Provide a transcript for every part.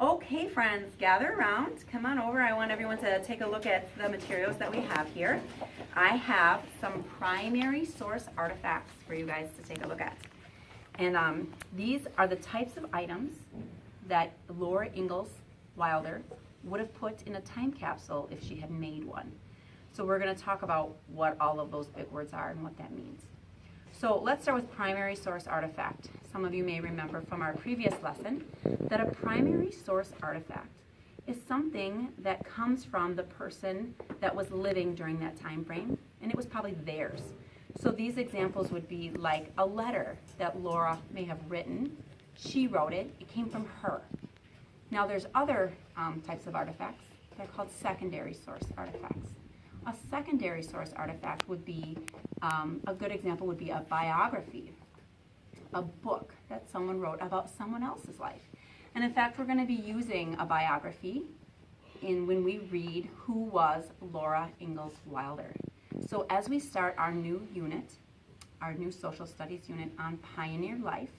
Okay, friends, gather around. Come on over. I want everyone to take a look at the materials that we have here. I have some primary source artifacts for you guys to take a look at. And these are the types of items that Laura Ingalls Wilder would have put in a time capsule if she had made one. So we're going to talk about what all of those big words are and what that means. So let's start with primary source artifact. Some of you may remember from our previous lesson that a primary source artifact is something that comes from the person that was living during that time frame, and it was probably theirs. So these examples would be like a letter that Laura may have written. She wrote it. It came from her. Now there's other types of artifacts. They're called secondary source artifacts. A secondary source artifact would be, a good example would be a biography, a book that someone wrote about someone else's life. And in fact, we're going to be using a biography when we read Who Was Laura Ingalls Wilder. So as we start our new unit, our new social studies unit on Pioneer Life,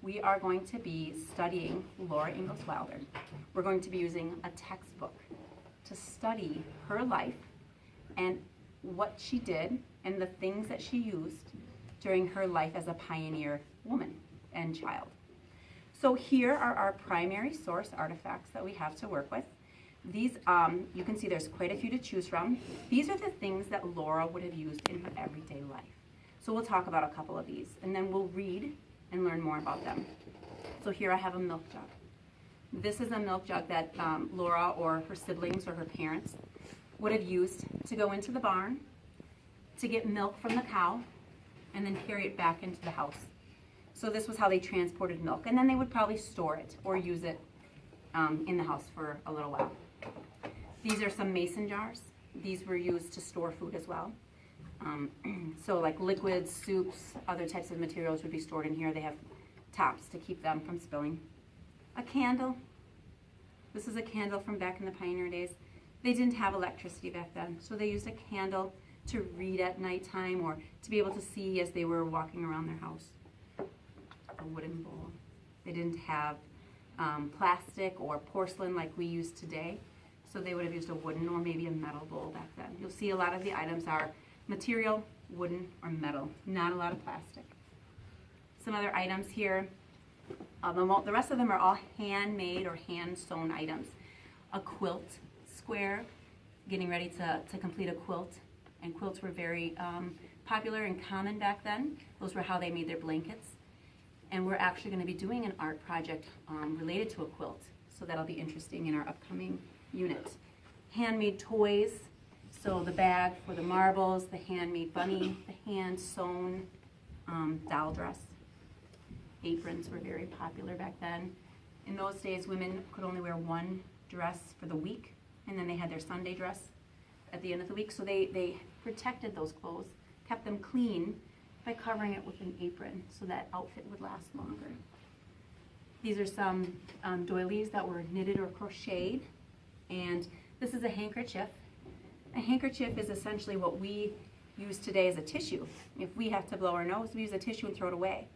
we are going to be studying Laura Ingalls Wilder. We're going to be using a textbook to study her life and what she did and the things that she used during her life as a pioneer woman and child. So here are our primary source artifacts that we have to work with. These, you can see there's quite a few to choose from. These are the things that Laura would have used in her everyday life. So we'll talk about a couple of these, and then we'll read and learn more about them. So here I have a milk jug. This is a milk jug that Laura or her siblings or her parents would have used to go into the barn to get milk from the cow and then carry it back into the house. So this was how they transported milk, and then they would probably store it or use it in the house for a little while. These are some mason jars. These were used to store food as well. So like liquids, soups, other types of materials would be stored in here. They have tops to keep them from spilling. A candle. This is a candle from back in the pioneer days. They didn't have electricity back then, so they used a candle to read at nighttime or to be able to see as they were walking around their house. A wooden bowl. They didn't have plastic or porcelain like we use today, so they would have used a wooden or maybe a metal bowl back then. You'll see a lot of the items are material, wooden, or metal, not a lot of plastic. Some other items here, the rest of them are all handmade or hand-sewn items. A quilt square, getting ready to complete a quilt, and quilts were very popular and common back then. Those were how they made their blankets. And we're actually going to be doing an art project related to a quilt, so that'll be interesting in our upcoming unit. Handmade toys, so the bag for the marbles, the handmade bunny, the hand-sewn doll dress. Aprons were very popular back then. In those days, women could only wear one dress for the week, and then they had their Sunday dress at the end of the week, so they protected those clothes, kept them clean by covering it with an apron so that outfit would last longer. These are some doilies that were knitted or crocheted, and this is a handkerchief. A handkerchief is essentially what we use today as a tissue. If we have to blow our nose, we use a tissue and throw it away.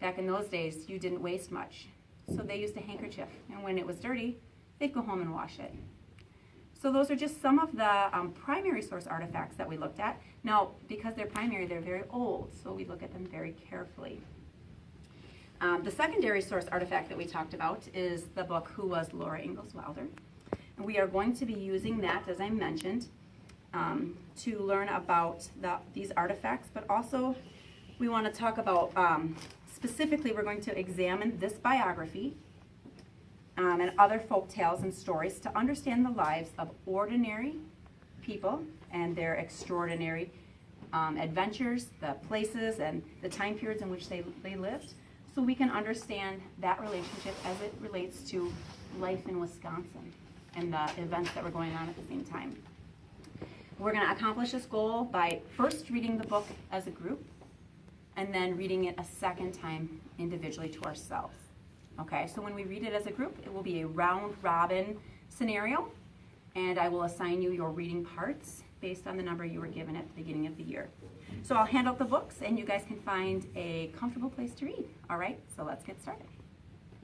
Back in those days, you didn't waste much, so they used a handkerchief, and when it was dirty, they'd go home and wash it. So those are just some of the primary source artifacts that we looked at. Now, because they're primary, they're very old, so we look at them very carefully. The secondary source artifact that we talked about is the book Who Was Laura Ingalls Wilder? And we are going to be using that, as I mentioned, to learn about these artifacts, but also we want to talk about, specifically we're going to examine this biography and other folk tales and stories to understand the lives of ordinary people and their extraordinary adventures, the places and the time periods in which they lived, so we can understand that relationship as it relates to life in Wisconsin and the events that were going on at the same time. We're going to accomplish this goal by first reading the book as a group and then reading it a second time individually to ourselves. Okay, so when we read it as a group, it will be a round-robin scenario, and I will assign you your reading parts based on the number you were given at the beginning of the year. So I'll hand out the books, and you guys can find a comfortable place to read. All right, so let's get started.